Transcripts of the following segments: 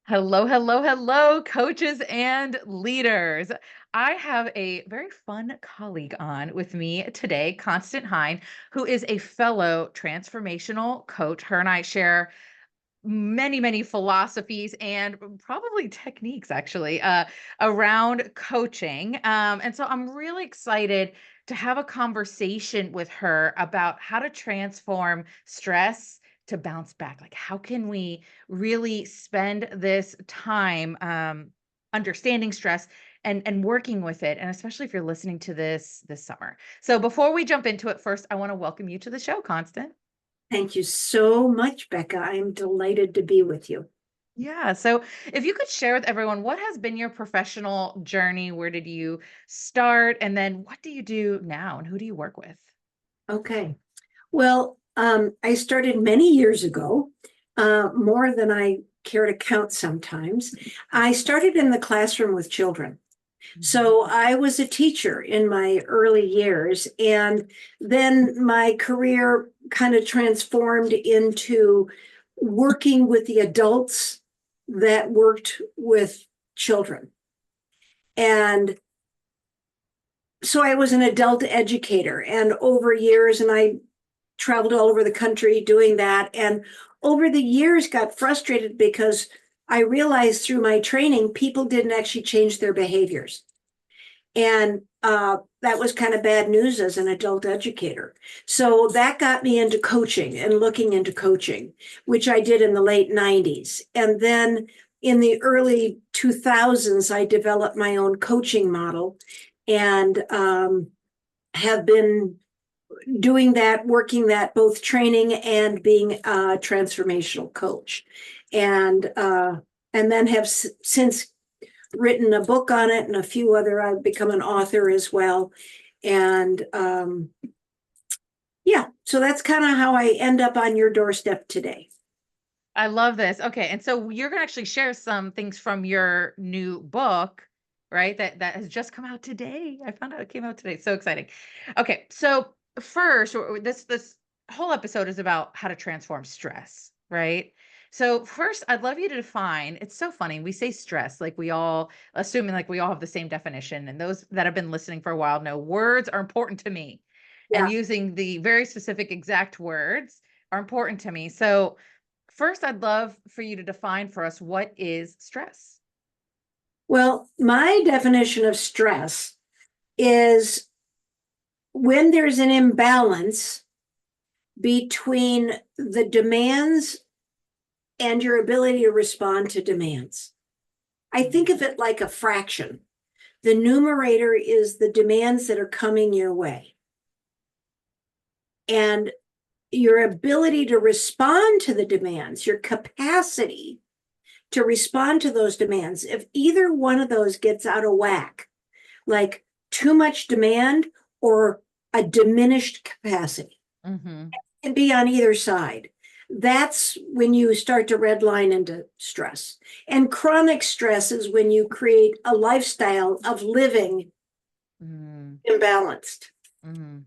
Hello, hello, hello, coaches and leaders. I have a very fun colleague on with me today, Constant Hein, who is a fellow transformational coach. Her and I share many philosophies and probably techniques actually around coaching. And so I'm really excited to have a conversation with her about how to transform stress to bounce back. Like, how can we really spend this time understanding stress and working with it, and especially if you're listening to this summer. So before we jump into it, first I want to welcome you to the show, Constant. Thank you so much, Becca. I'm delighted to be with you. Yeah. So if you could share with everyone, what has been your professional journey? Where did you start? And then what do you do now? And who do you work with? Okay. Well, I started many years ago, more than I care to count sometimes. I started in the classroom with children. Mhm. So I was a teacher in my early years, and then my career kind of transformed into working with the adults that worked with children. And so I was an adult educator, and over years, and I traveled all over the country doing that. And over the years, got frustrated because I realized through my training, people didn't actually change their behaviors. And that was kind of bad news as an adult educator. So that got me into coaching and looking into coaching, which I did in the late 90s. And then in the early 2000s, I developed my own coaching model and have been doing that, working that, both training and being a transformational coach. And then have since written a book on it and a few other, I've become an author as well. And yeah, so that's kind of how I end up on your doorstep today. I love this. Okay. And so you're going to actually share some things from your new book, right? That has just come out today. I found out it came out today. So exciting. Okay. So first, this whole episode is about how to transform stress, right? So first, I'd love you to define, it's so funny. We say stress, like we all assuming like we all have the same definition. And those that have been listening for a while know words are important to me. And Yeah. using the very specific exact words are important to me. So first, I'd love for you to define for us what is stress. Well, my definition of stress is when there's an imbalance between the demands and your ability to respond to demands. I think of it like a fraction. The numerator is the demands that are coming your way. And your ability to respond to the demands, your capacity to respond to those demands, if either one of those gets out of whack, like too much demand or a diminished capacity, Mm-hmm. and be on either side. That's when you start to redline into stress. And chronic stress is when you create a lifestyle of living Mm-hmm. imbalanced. Mm-hmm.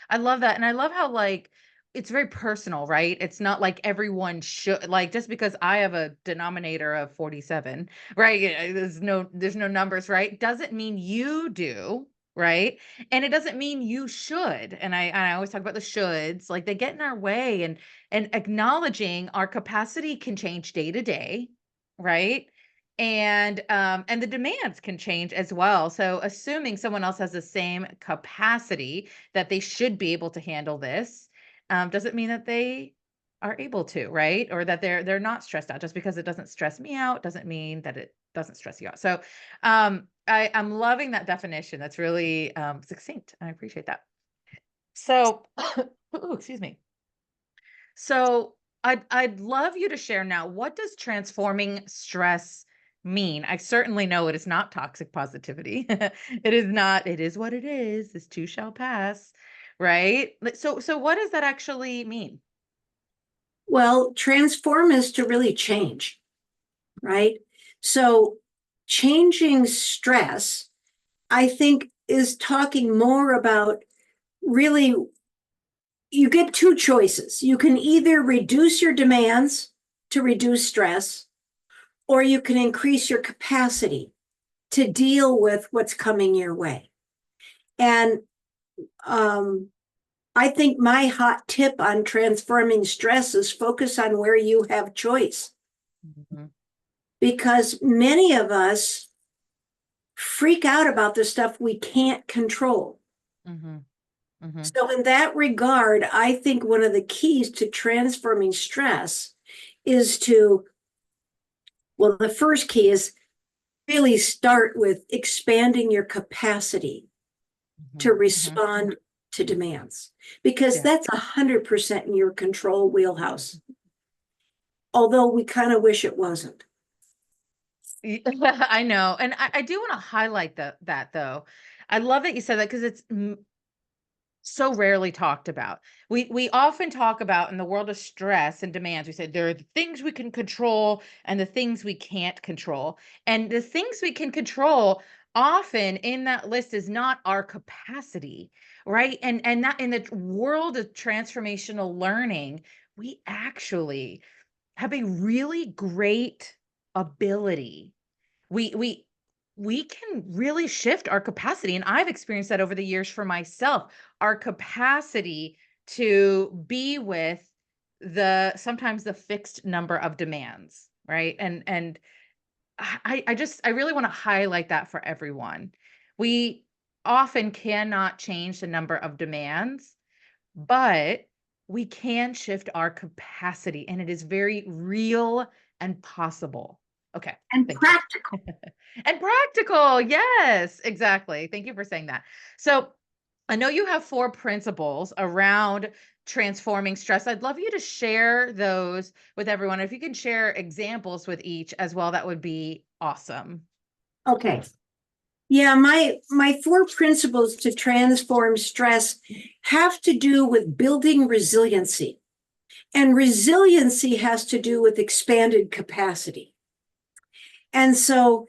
I love that. And I love how, like, it's very personal, right? It's not like everyone should, like, just because I have a denominator of 47, right? There's no numbers, right? Doesn't mean you do, right? And it doesn't mean you should. And I always talk about the shoulds, like they get in our way, and acknowledging our capacity can change day to day, right? And the demands can change as well. So assuming someone else has the same capacity that they should be able to handle this, doesn't mean that they are able to, right? Or that they're not stressed out. Just because it doesn't stress me out doesn't mean that it doesn't stress you out. So I'm loving that definition. That's really succinct. I appreciate that. So ooh, excuse me. So I'd love you to share now, what does transforming stress mean? I certainly know it is not toxic positivity. It is not, it is what it is. This too shall pass, right? So what does that actually mean? Well, transform is to really change, right? So changing stress, I think, is talking more about really, you get two choices. You can either reduce your demands to reduce stress, or you can increase your capacity to deal with what's coming your way. And I think my hot tip on transforming stress is focus on where you have choice. Mhm. Because many of us freak out about the stuff we can't control. Mhm. Mhm. So, in that regard, I think one of the keys to transforming stress is to, well, the first key is really start with expanding your capacity to Mhm. Mhm. respond to demands, because Yeah. that's 100% in your control wheelhouse, although we kind of wish it wasn't. I know. And I do want to highlight that though. I love that you said that because it's so rarely talked about. We often talk about in the world of stress and demands, we say there are the things we can control and the things we can't control. And the things we can control often in that list is not our capacity, right? And that in the world of transformational learning, we actually have a really great ability. We can really shift our capacity, and I've experienced that over the years for myself. Our capacity to be with the sometimes the fixed number of demands, right? And I really want to highlight that for everyone. We often cannot change the number of demands, but we can shift our capacity, and it is very real and possible. Okay, And thank you. practical. And practical. Yes, exactly. Thank you for saying that. So, I know you have 4 principles around transforming stress. I'd love you to share those with everyone. If you can share examples with each as well, that would be awesome. Okay. Yeah, my 4 principles to transform stress have to do with building resiliency. And resiliency has to do with expanded capacity. And so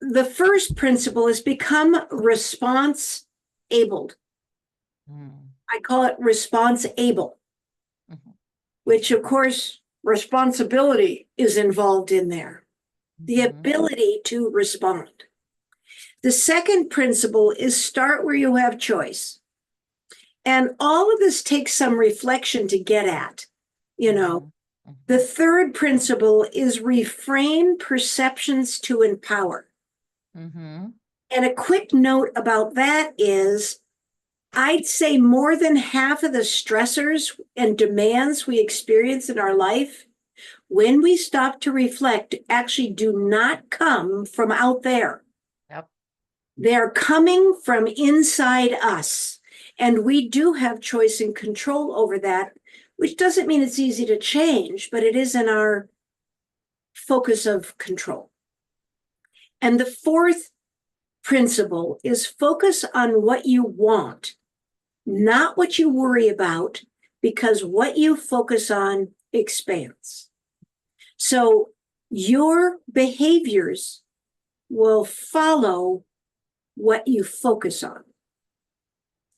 the first principle is become response abled. Mm, I call it response able, mhm, which of course responsibility is involved in there. The mhm, ability to respond. The second principle is start where you have choice. And all of this takes some reflection to get at. You know, mhm, the mhm, third principle is reframe perceptions to empower. mhm. And a quick note about that is I'd say more than half of the stressors and demands we experience in our life, when we stop to reflect, actually do not come from out there. Yep. They're coming from inside us. And we do have choice and control over that, which doesn't mean it's easy to change, but it is in our focus of control. And the fourth principle is focus on what you want, not what you worry about, because what you focus on expands. So your behaviors will follow what you focus on.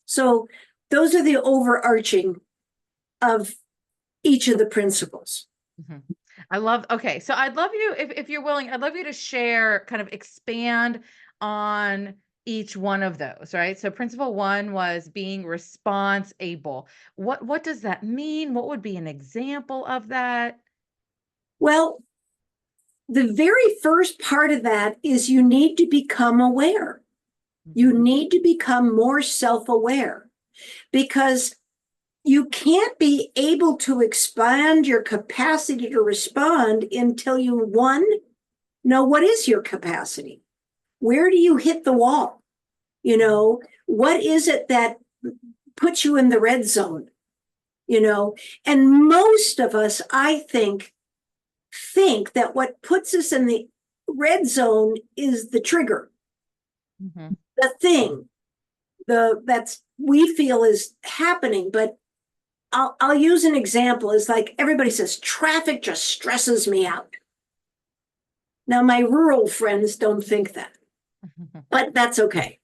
So those are the overarching of each of the principles. Mhm. I love okay, so I'd love you if you're willing, I'd love you to share, kind of expand on each one of those, right? So principle 1 was being response able. What does that mean? What would be an example of that? Well, the very first part of that is you need to become aware. You Mhm. need to become more self aware because you can't be able to expand your capacity to respond until you, one, know what is your capacity? Where do you hit the wall? You know, what is it that puts you in the red zone? You know, and most of us, I think that what puts us in the red zone is the trigger, Mhm. the thing, the that's we feel is happening. But I'll use an example. It's like everybody says traffic just stresses me out. Now my rural friends don't think that, Mhm. but that's okay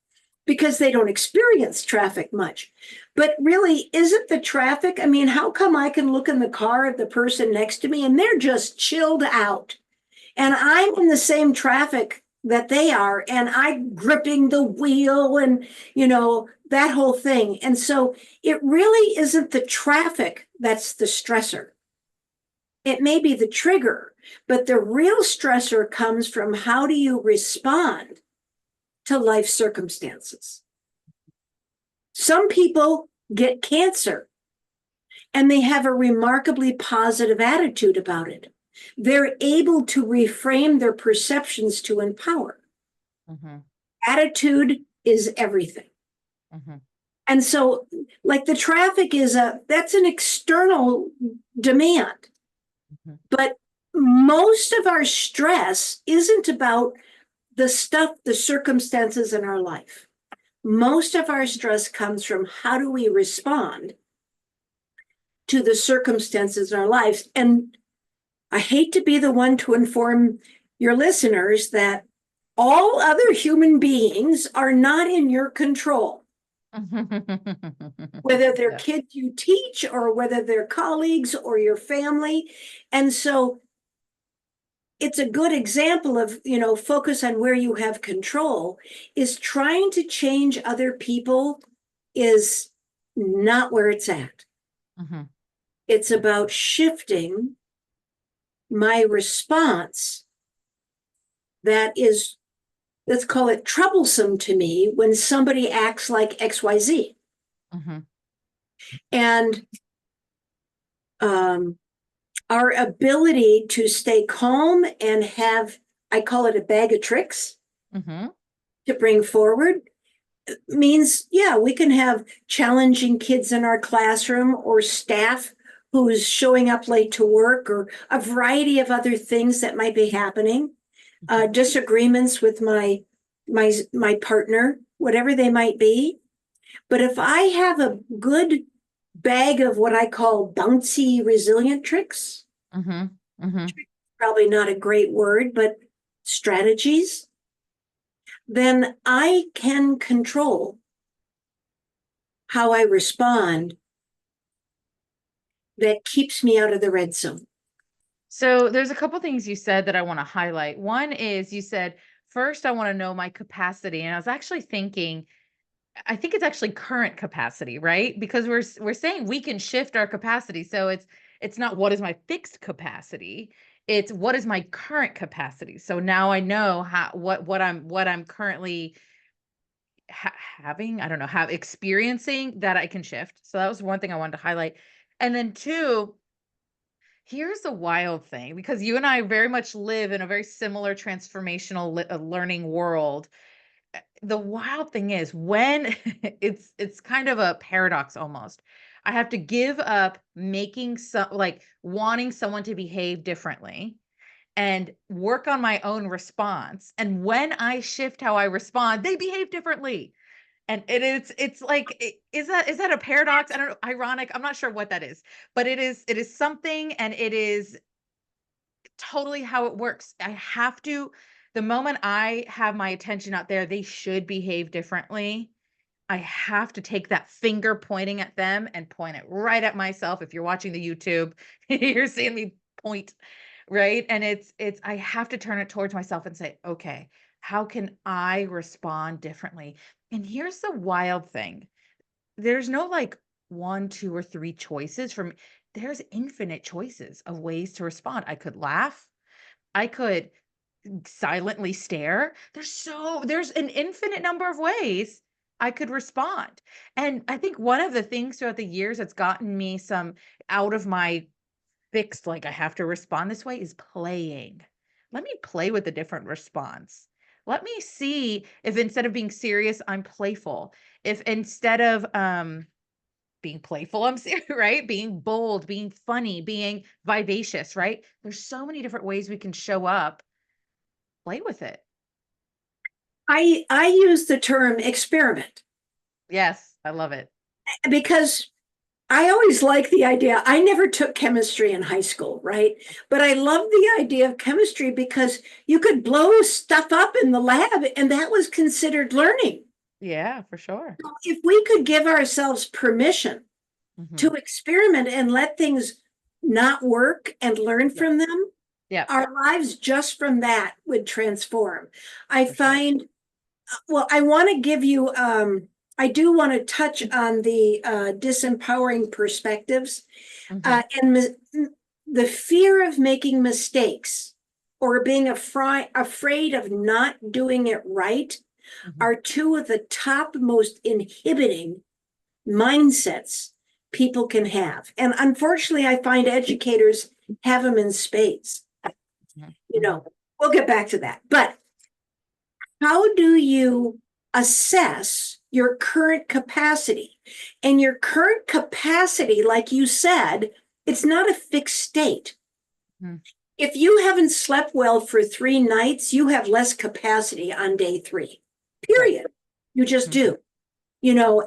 because they don't experience traffic much. But really, isn't the traffic? I mean, how come I can look in the car of the person next to me and they're just chilled out? And I'm in the same traffic that they are, and I'm gripping the wheel and, that whole thing. And so it really isn't the traffic that's the stressor. It may be the trigger, but the real stressor comes from how do you respond to life circumstances. Some people get cancer and they have a remarkably positive attitude about it. They're able to reframe their perceptions to empower. Mm-hmm. Attitude is everything. Mm-hmm. And so, like, the traffic that's an external demand. Mm-hmm. But most of our stress isn't about the circumstances in our life. Most of our stress comes from how do we respond to the circumstances in our lives. And I hate to be the one to inform your listeners that all other human beings are not in your control, whether they're Yeah. kids you teach or whether they're colleagues or your family. And so it's a good example of, focus on where you have control. Is trying to change other people is not where it's at. Mm-hmm. It's about shifting my response that is, let's call it troublesome to me when somebody acts like XYZ. Mm-hmm. And our ability to stay calm and have, I call it a bag of tricks Mm-hmm. to bring forward, means, yeah, we can have challenging kids in our classroom or staff who's showing up late to work or a variety of other things that might be happening, disagreements with my partner, whatever they might be. But if I have a good bag of what I call bouncy resilient tricks, Mm-hmm. Mm-hmm. probably not a great word, but strategies, then I can control how I respond that keeps me out of the red zone. So there's a couple things you said that I want to highlight. One is you said, first, I want to know my capacity. And I was actually thinking, I think it's actually current capacity, right? Because we're saying we can shift our capacity. So it's not what is my fixed capacity, it's what is my current capacity. So now I know how what I'm currently having, I don't know, have experiencing that I can shift. So that was one thing I wanted to highlight. And then two, here's the wild thing, because you and I very much live in a very similar transformational learning world. The wild thing is when it's kind of a paradox almost. I have to give up making some, like, wanting someone to behave differently and work on my own response. And when I shift how I respond, they behave differently. And it's like, is that a paradox? I don't know, ironic. I'm not sure what that is, but it is something, and it is totally how it works. I have to, the moment I have my attention out there, they should behave differently. I have to take that finger pointing at them and point it right at myself. If you're watching the YouTube, you're seeing me point, right? And it's I have to turn it towards myself and say, okay, how can I respond differently? And here's the wild thing. There's no like one, two, or three choices from, there's infinite choices of ways to respond. I could laugh. I could silently stare. There's an infinite number of ways I could respond. And I think one of the things throughout the years that's gotten me some out of my fixed, like I have to respond this way, is playing. Let me play with a different response. Let me see if instead of being serious, I'm playful. If instead of being playful, I'm serious, right? Being bold, being funny, being vivacious, right? There's so many different ways we can show up. Play with it. I use the term experiment Yes, I love it. because I always like the idea. I never took chemistry in high school, right? But I love the idea of chemistry because you could blow stuff up in the lab and that was considered learning. Yeah, for sure. If we could give ourselves permission Mhm. to experiment and let things not work and learn Yeah. from them, Yeah, our lives just from that would transform. I for sure. find, well, I want to give you, I do want to touch on the disempowering perspectives Hmm. and the fear of making mistakes or being afraid of not doing it right Hmm. are two of the top most inhibiting mindsets people can have. And unfortunately, I find educators have them in spades. You Hmm. know, we'll get back to that. But how do you assess your current capacity? And your current capacity, like you said, it's not a fixed state. Hmm. If you haven't slept well for 3 nights, you have less capacity on day 3, Right. period. You just Hmm. do,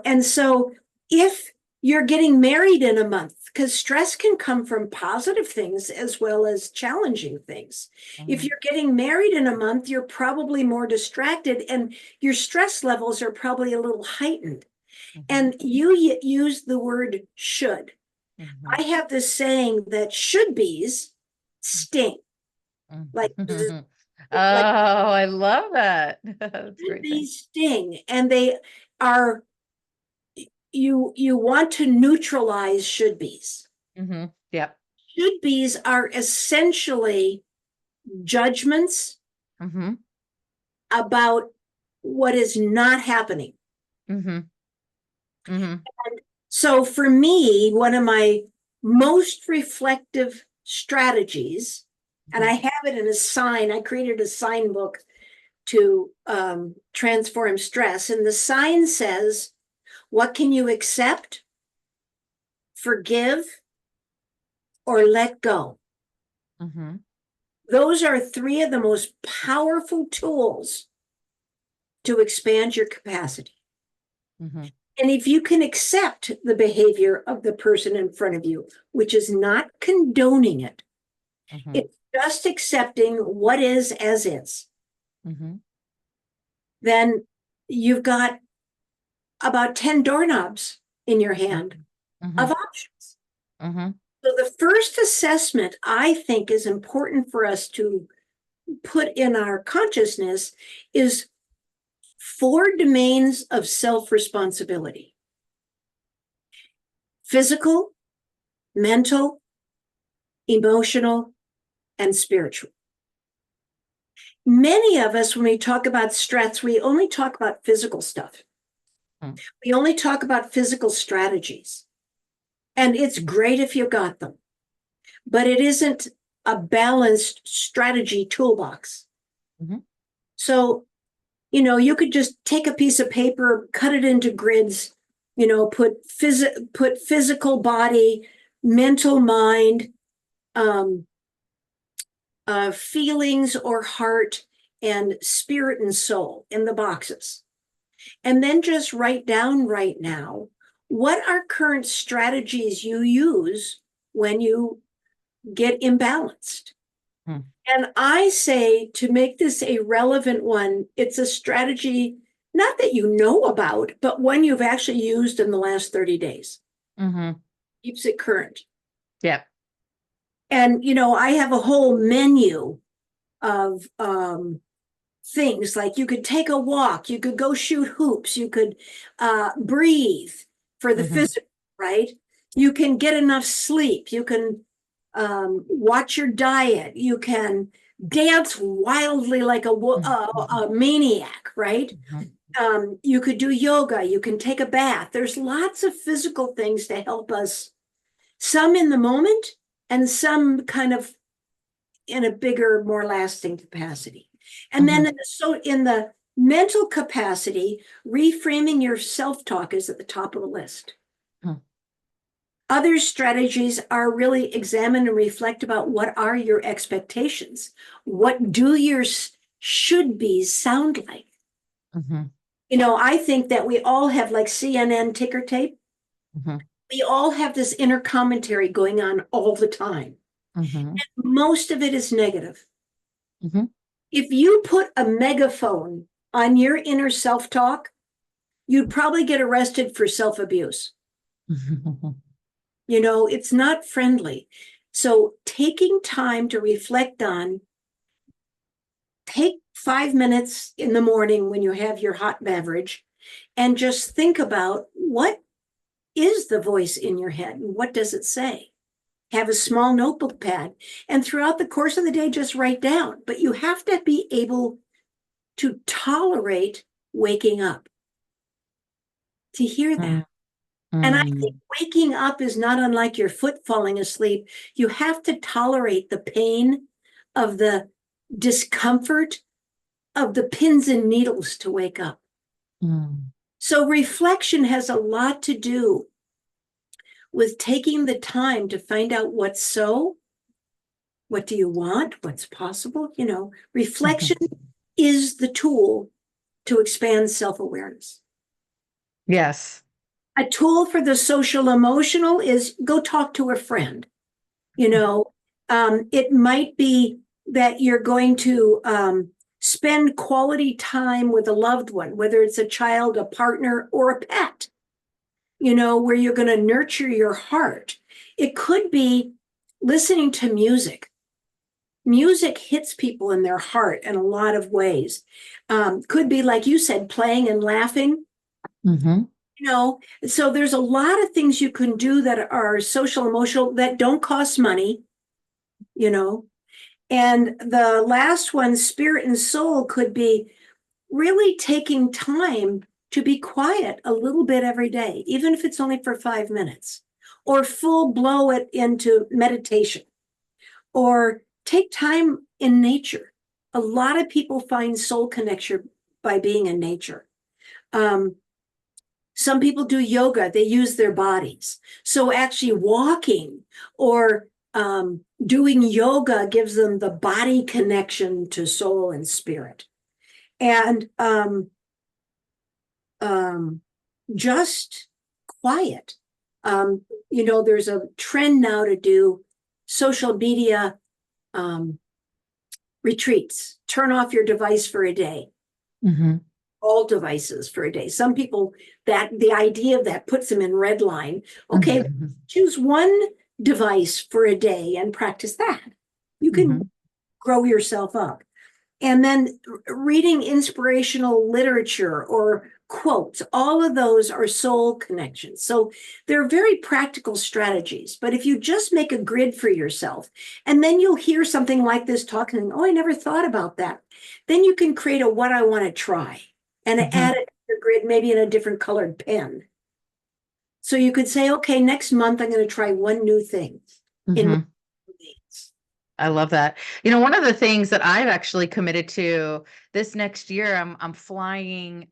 and so if you're getting married in a month, because stress can come from positive things as well as challenging things. If Hmm. you're getting married in a month, you're probably more distracted and your stress levels are probably a little heightened. Hmm. And you use the word should. Hmm. I have this saying that should be's sting. Like, Oh, like I love that. That's a should great thing. be's sting. And they are, you want to neutralize should be's. Yep. Should be's are essentially judgments Hmm. about what is not happening. Hmm. Hmm. So for me, one of my most reflective strategies, and I have it in a sign, I created a sign book to transform stress. And the sign says, what can you accept, forgive, or let go? Hmm. Those are 3 of the most powerful tools to expand your capacity. Hmm. And if you can accept the behavior of the person in front of you, which is not condoning it, Hmm. it's just accepting what is as is, Hmm. then you've got about 10 doorknobs in your hand Hmm. of options. Hmm. So the first assessment I think is important for us to put in our consciousness is 4 domains of self-responsibility: physical, mental, emotional, and spiritual. Many of us, when we talk about stress, we only talk about physical stuff. We only talk about physical strategies. And it's great if you got them, but it isn't a balanced strategy toolbox. Hmm. So, you could just take a piece of paper, cut it into grids, put physical body, mental mind, um, feelings or heart, and spirit and soul in the boxes. And then just write down right now what are current strategies you use when you get imbalanced. And I say, to make this a relevant one, it's a strategy not that you know about, but one you've actually used in the last 30 days. Hmm. Keeps it current. Yep. And, I have a whole menu of things like you could take a walk, you could go shoot hoops, you could breathe for the Hmm. physical, right? You can get enough sleep, you can watch your diet, you can dance wildly like a maniac, right? You could do yoga, you can take a bath. There's lots of physical things to help us, some in the moment and some kind of in a bigger, more lasting capacity. And then Hmm. in the mental capacity, reframing your self-talk is at the top of the list. Other strategies are really examine and reflect about what are your expectations? What do your should be sound like? Hmm. I think that we all have, like CNN ticker tape. Hmm. We all have this inner commentary going on all the time. Hmm. Most of it is negative. Hmm. If you put a megaphone on your inner self-talk, you'd probably get arrested for self-abuse. It's not friendly. So taking time to reflect on, take 5 minutes in the morning when you have your hot beverage and just think about what is the voice in your head and what does it say? Have a small notebook pad and throughout the course of the day, just write down. But you have to be able to tolerate waking up, to hear that. Mm, And I think mm, waking up is not unlike your foot falling asleep. You have to tolerate the pain of the discomfort of the pins and needles to wake up. mm, So reflection has a lot to do with taking the time to find out what's so, what do you want, what's possible. Reflection mhm. is the tool to expand self-awareness. Yes. A tool for the social emotional is go talk to a friend. You know, it might be that you're going to spend quality time with a loved one, whether it's a child, a partner, or a pet, where you're going to nurture your heart. It could be listening to music. Music hits people in their heart in a lot of ways. Could be, like you said, playing and laughing. Hmm. So there's a lot of things you can do that are social emotional that don't cost money, you know. And the last one, spirit and soul, could be really taking time to be quiet a little bit every day, even if it's only for 5 minutes, or full blow it into meditation, or take time in nature. A lot of people find soul connection by being in nature. Um, some people do yoga, they use their bodies. So actually walking or doing yoga gives them the body connection to soul and spirit. And um, just quiet. Um, there's a trend now to do social media um, retreats. Turn off your device for a day, Hmm. all devices for a day. Some people, that the idea of that puts them in red line. Okay, choose one device for a day and practice that. You can Hmm. grow yourself up. And then reading inspirational literature or quotes, all of those are soul connections. So they're very practical strategies. But if you just make a grid for yourself, and then you'll hear something like this talking, oh, I never thought about that. Then you can create a what I want to try and Hmm. add it to your grid, maybe in a different colored pen. So you could say, okay, next month I'm going to try one new thing in my Hmm. routines. I love that. One of the things that I've actually committed to this next year, I'm flying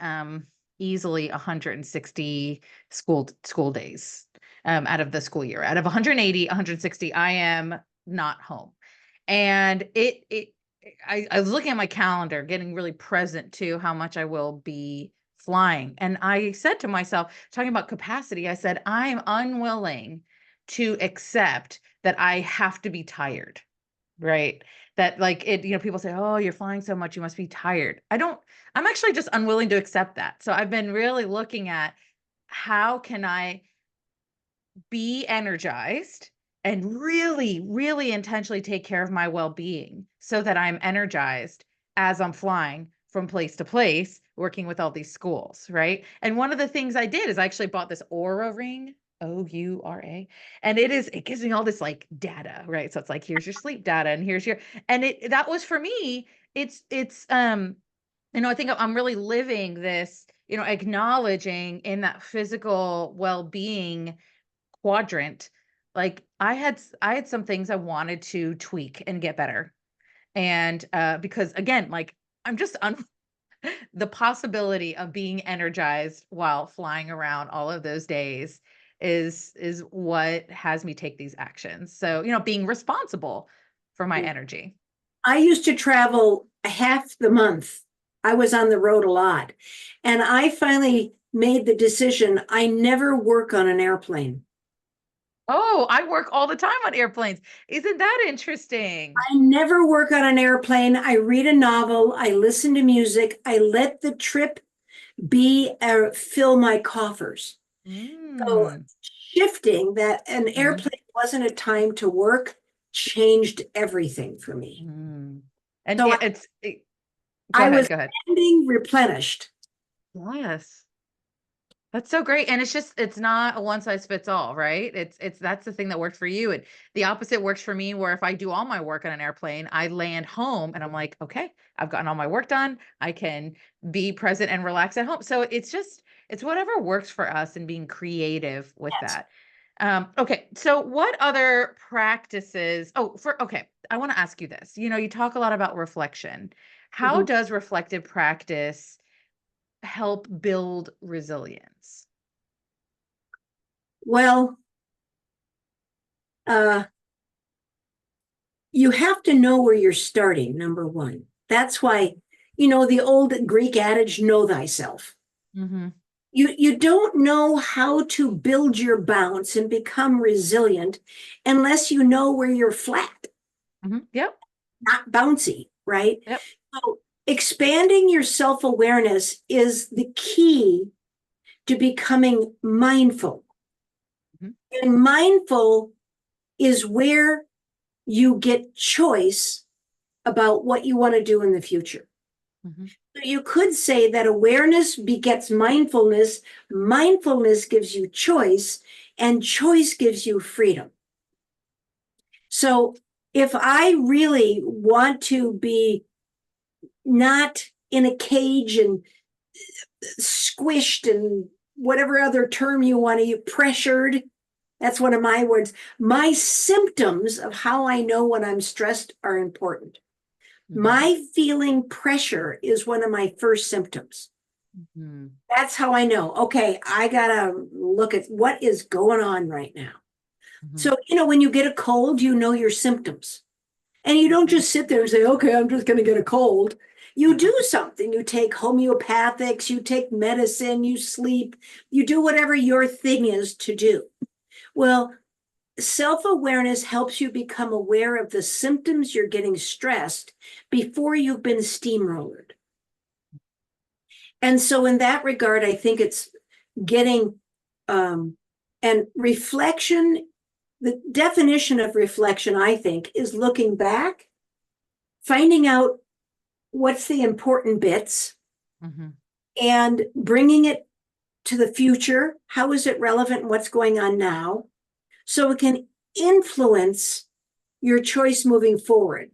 easily 160 school days out of the school year. Out of 180, 160, I am not home. And I was looking at my calendar, getting really present to how much I will be flying. And I said to myself, talking about capacity, I said, I'm unwilling to accept that I have to be tired. Right. That like it, people say, oh, you're flying so much, you must be tired. I'm actually just unwilling to accept that. So I've been really looking at how can I be energized and really, really intentionally take care of my well-being so that I'm energized as I'm flying from place to place, working with all these schools, right? And one of the things I did is I actually bought this Aura ring, Oura, and it gives me all this like data, right? So it's like here's your sleep data and here's your and it that was for me, it's I think I'm really living this, acknowledging in that physical well-being quadrant, like I had some things I wanted to tweak and get better. And because again, like I'm just the possibility of being energized while flying around all of those days is what has me take these actions. So, being responsible for my energy. I used to travel half the month. I was on the road a lot. And I finally made the decision I never work on an airplane. Oh, I work all the time on airplanes. Isn't that interesting? I never work on an airplane. I read a novel. I listen to music. I let the trip be fill my coffers. So Mm. shifting that an Mhm. airplane wasn't a time to work. changed everything for me. Mm. And So go I ahead, was go ahead. ending replenished. Yes. That's so great. And it's not a one size fits all, right? That's the thing that worked for you. And the opposite works for me, where if I do all my work on an airplane, I land home and I'm like, okay, I've gotten all my work done. I can be present and relax at home. So it's whatever works for us and being creative with Yes. that. Okay. So what other practices? Okay. I want to ask you this. You talk a lot about reflection. How Mhm. does reflective practice help build resilience? Well, uh, you have to know where you're starting, number one. That's why, the old Greek adage, know thyself. Mhm. You don't know how to build your bounce and become resilient unless you know where you're flat, Mhm. Yep. not bouncy, right? Yep. So expanding your self-awareness is the key to becoming mindful. Mhm. And mindful is where you get choice about what you want to do in the future. Mhm. So you could say that awareness begets mindfulness, mindfulness gives you choice, and choice gives you freedom. So if I really want to be not in a cage and squished and whatever other term you want to use, pressured, that's one of my words. My symptoms of how I know when I'm stressed are important. Mhm. My feeling pressure is one of my first symptoms. Mhm. That's how I know, okay, I gotta look at what is going on right now. Mhm. So, when you get a cold, you know your symptoms. And you don't Mhm. just sit there and say, okay, I'm just going to get a cold. You Mhm. do something. You take homeopathics, you take medicine, you sleep, you do whatever your thing is to do. Well, self awareness helps you become aware of the symptoms you're getting stressed before you've been steamrollered. And so, in that regard, I think it's getting um, and reflection. The definition of reflection, I think, is looking back, finding out what's the important bits, Mhm. and bringing it to the future. How is it relevant and what's going on now? So it can influence your choice moving forward.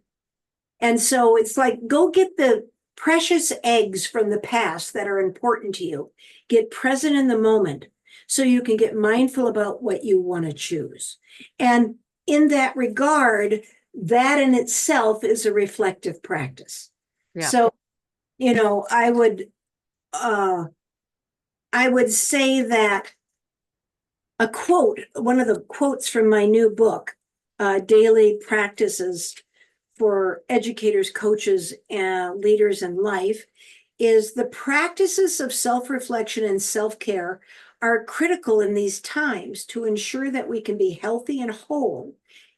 And so it's like, go get the precious eggs from the past that are important to you. Get present in the moment so you can get mindful about what you want to choose. And in that regard, that in itself is a reflective practice. Yeah. So, you know, I would uh I would say that a quote, one of the quotes from my new book, Daily Practices for Educators, Coaches, and Leaders in Life, is the practices of self reflection and self care are critical in these times to ensure that we can be healthy and whole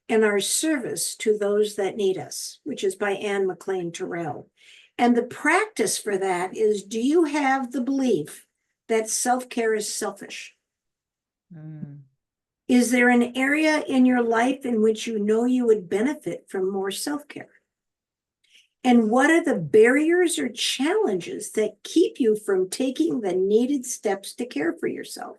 in our service to those that need us, which is by Anne McLean Terrell. And the practice for that is, do you have the belief that self care is selfish? Mm. Is there an area in your life in which you know you would benefit from more self care? And what are the barriers or challenges that keep you from taking the needed steps to care for yourself?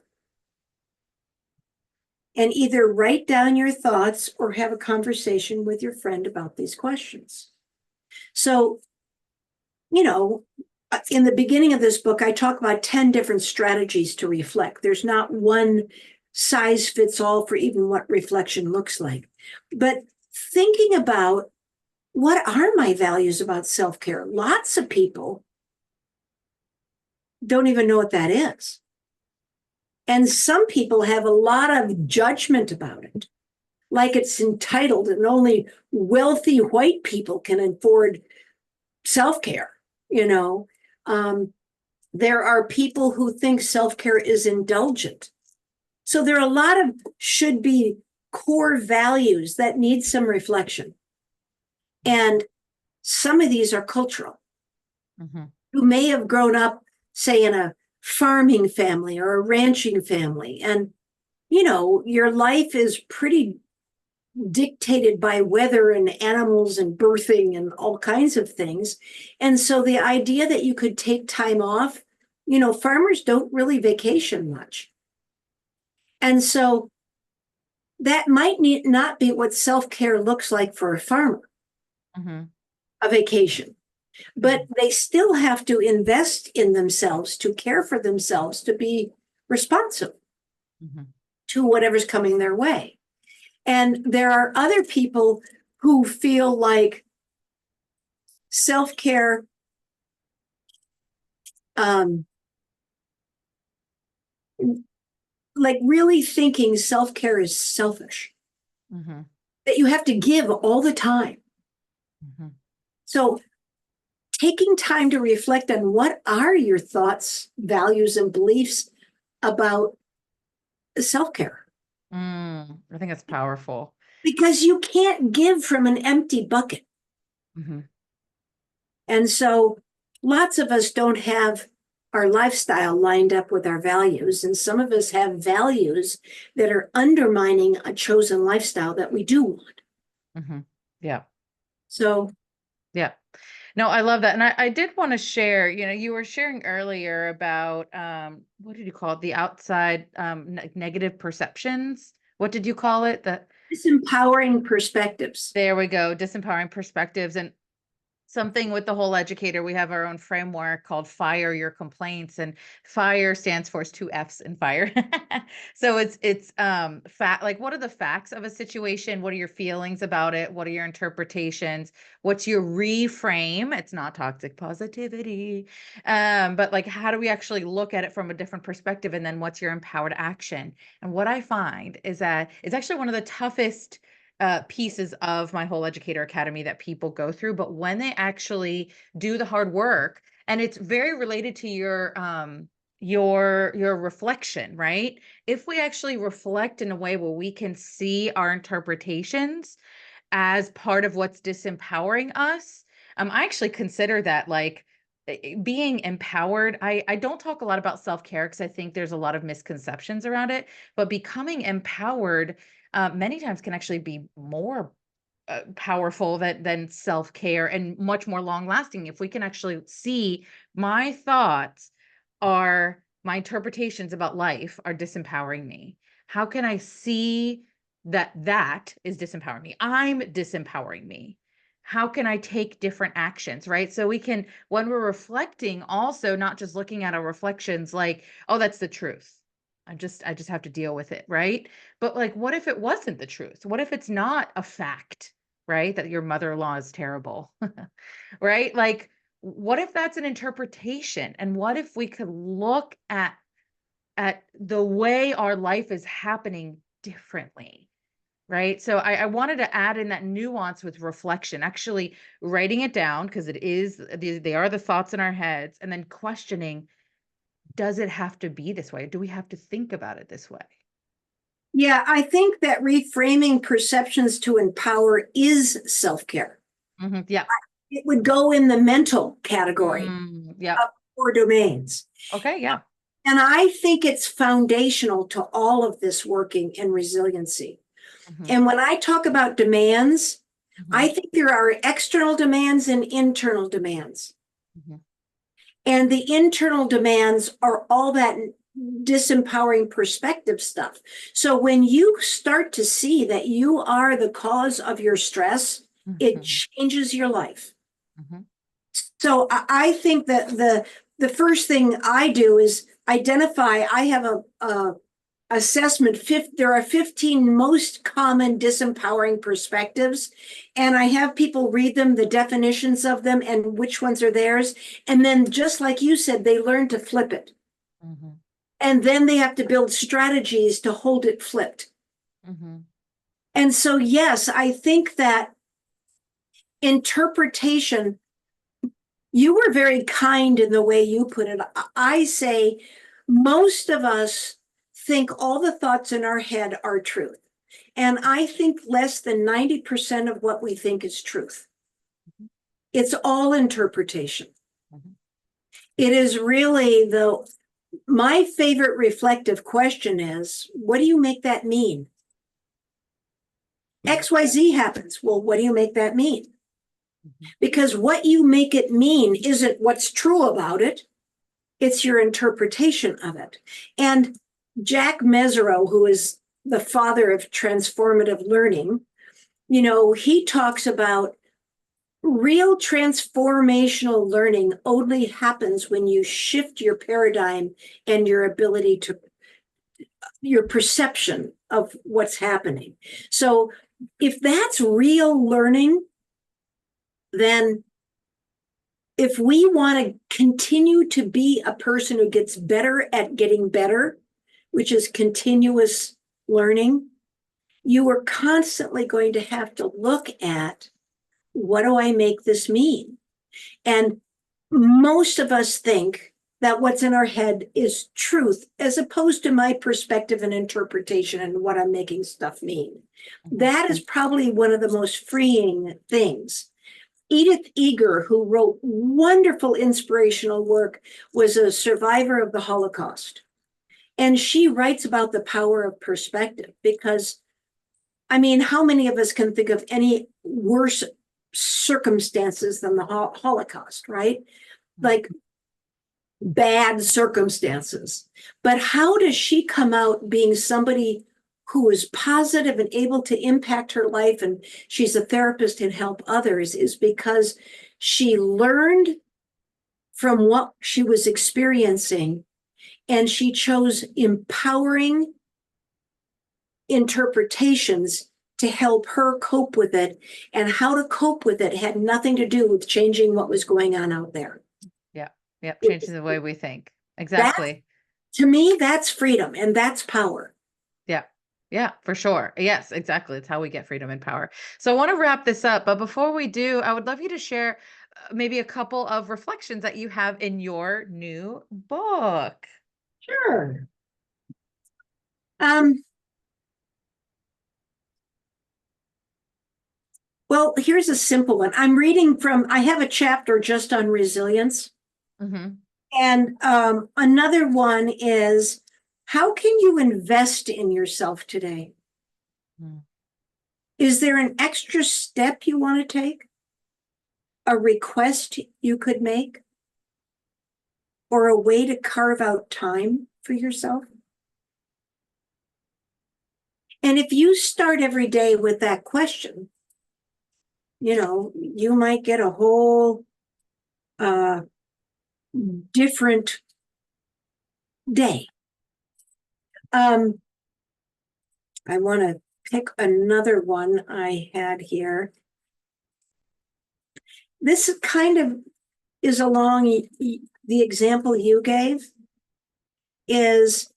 And either write down your thoughts or have a conversation with your friend about these questions. So, you know, in the beginning of this book, I talk about 10 different strategies to reflect. There's not one size fits all for even what reflection looks like. But thinking about, what are my values about self care? Lots of people don't even know what that is. And some people have a lot of judgment about it, like it's entitled and only wealthy white people can afford self care. You know, um, there are people who think self care is indulgent. So there are a lot of should be core values that need some reflection. And some of these are cultural. Mhm. You may have grown up, say, in a farming family or a ranching family, and your life is pretty dictated by weather and animals and birthing and all kinds of things. And so the idea that you could take time off, farmers don't really vacation much. And so that might not be what self-care looks like for a farmer, Mm-hmm. a vacation. But they still have to invest in themselves, to care for themselves, to be responsive Mm-hmm. to whatever's coming their way. And there are other people who feel like self-care, like really thinking self-care is selfish, Mm-hmm. that you have to give all the time. Mm-hmm. So taking time to reflect on what are your thoughts, values, and beliefs about self-care. I think it's powerful. Because you can't give from an empty bucket. Mm-hmm. And so lots of us don't have our lifestyle lined up with our values. And some of us have values that are undermining a chosen lifestyle that we do want. Mm-hmm. Yeah. So, Yeah. No, I love that. And I did want to share, you were sharing earlier about what did you call it? The outside negative perceptions. What did you call it? disempowering perspectives. There we go, disempowering perspectives. And something with the whole educator, we have our own framework called fire your complaints, and fire stands for two F's in fire. So it's fact, like what are the facts of a situation, what are your feelings about it, what are your interpretations, what's your reframe. It's not toxic positivity, but like how do we actually look at it from a different perspective, and then what's your empowered action. And what I find is that it's actually one of the toughest pieces of my whole educator academy that people go through. But when they actually do the hard work, and it's very related to your reflection, right? If we actually reflect in a way where we can see our interpretations as part of what's disempowering us, I actually consider that like being empowered. I don't talk a lot about self-care because I think there's a lot of misconceptions around it, but becoming empowered many times can actually be more powerful than self-care, and much more long lasting if we can actually see my thoughts are my interpretations about life are disempowering me. How can I see that is disempowering me? I'm disempowering me. How can I take different actions, right? So we can, when we're reflecting, also not just looking at our reflections like, oh, that's the truth. I just have to deal with it, right? But like, what if it wasn't the truth? What if it's not a fact, right? That your mother-in-law is terrible, right? Like, what if that's an interpretation? And what if we could look at the way our life is happening differently, right? So I wanted to add in that nuance with reflection, actually writing it down, because they are the thoughts in our heads, and then questioning, does it have to be this way? Do we have to think about it this way? Yeah, I think that reframing perceptions to empower is self-care. Yeah. It would go in the mental category Yeah. of core domains. Okay. Yeah. And I think it's foundational to all of this working in resiliency. Mhm. And when I talk about demands, I Mhm. think there are external demands and internal demands. Mhm. And the internal demands are all that disempowering perspective stuff. So when you start to see that you are the cause of your stress, it Mhm. changes your life. Mhm. So I think that the first thing I do is identify. I have a assessment. There are 15 most common disempowering perspectives, and I have people read them, the definitions of them, and which ones are theirs. And then, just like you said, they learn to flip it, Mhm. and then they have to build strategies to hold it flipped. Mhm. And so, yes, I think that interpretation, you were very kind in the way you put it. I say most of us think all the thoughts in our head are truth. And I think less than 90% of what we think is truth. Mhm. It's all interpretation. Mhm. It is really my favorite reflective question is, what do you make that mean? XYZ happens. Well, what do you make that mean? Mhm. Because what you make it mean isn't what's true about it, it's your interpretation of it. And Jack Mesereau, who is the father of transformative learning, he talks about real transformational learning only happens when you shift your paradigm and your ability to your perception of what's happening. So if that's real learning, then if we want to continue to be a person who gets better at getting better, which is continuous learning, you are constantly going to have to look at, what do I make this mean? And most of us think that what's in our head is truth, as opposed to my perspective and interpretation and what I'm making stuff mean. Mhm. That is probably one of the most freeing things. Edith Eger, who wrote wonderful inspirational work, was a survivor of the Holocaust. And she writes about the power of perspective because, I mean, how many of us can think of any worse circumstances than the Holocaust, right? Like bad circumstances. But how does she come out being somebody who is positive and able to impact her life, and she's a therapist and help others, is because she learned from what she was experiencing and she chose empowering interpretations to help her cope with it. And how to cope with it had nothing to do with changing what was going on out there. Yeah. Yep. It, Changing the way we think. that, Exactly. to me, that's freedom and that's power. Yeah. Yeah, for sure. Yes, exactly. It's how we get freedom and power. So I want to wrap this up, but before we do, I would love you to share maybe a couple of reflections that you have in your new book. Sure. Um, well, here's a simple one. I have a chapter just on resilience. Hmm. And another one is, how can you invest in yourself today? Is there an extra step you want to take? A request you could make? Or a way to carve out time for yourself? And if you start every day with that question, you might get a whole uh, different day. I want to pick another one I had here. This kind of is along the example you gave. Is,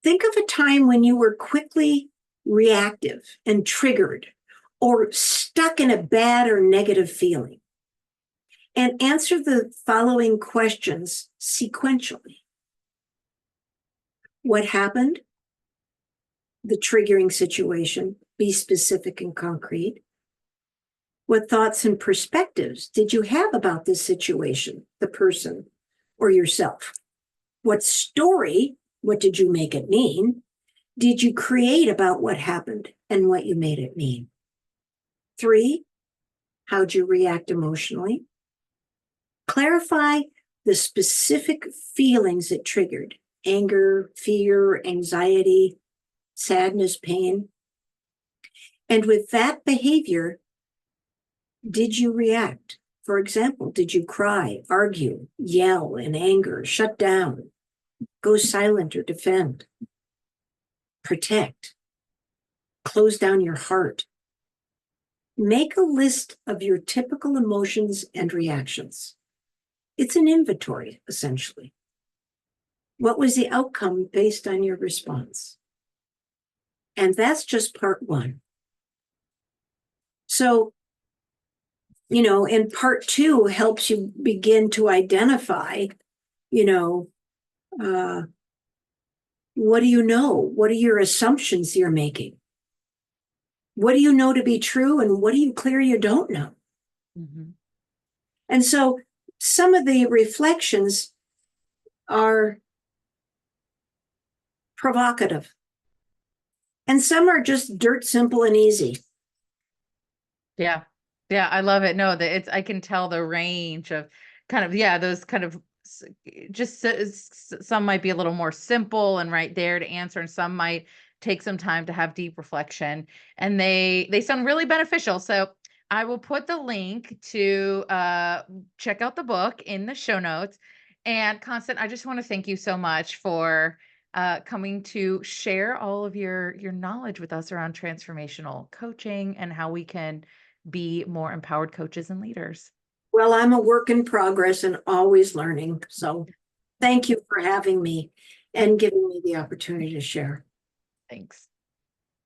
think of a time when you were quickly reactive and triggered or stuck in a bad or negative feeling, and answer the following questions sequentially. What happened? The triggering situation. Be specific and concrete. What thoughts and perspectives did you have about this situation, the person, or yourself? What story, what did you make it mean, did you create about what happened and what you made it mean? 3, how'd you react emotionally? Clarify the specific feelings it triggered: anger, fear, anxiety, sadness, pain. And with that behavior, did you react? For example, did you cry, argue, yell in anger, shut down, go silent or defend, protect, close down your heart? Make a list of your typical emotions and reactions. It's an inventory, essentially. What was the outcome based on your response? And that's just part 1. So, and part 2 helps you begin to identify, uh, what do you know? What are your assumptions you're making? What do you know to be true? And what are you clear you don't know? Hmm. And so some of the reflections are provocative, and some are just dirt simple and easy. Yeah. Yeah, I love it. No, that it's I can tell the range of kind of yeah, those kind of just some might be a little more simple and right there to answer, and some might take some time to have deep reflection, and they sound really beneficial. So I will put the link to check out the book in the show notes. And Constant, I just want to thank you so much for coming to share all of your knowledge with us around transformational coaching and how we can be more empowered coaches and leaders. Well, I'm a work in progress and always learning. So thank you for having me and giving me the opportunity to share. Thanks.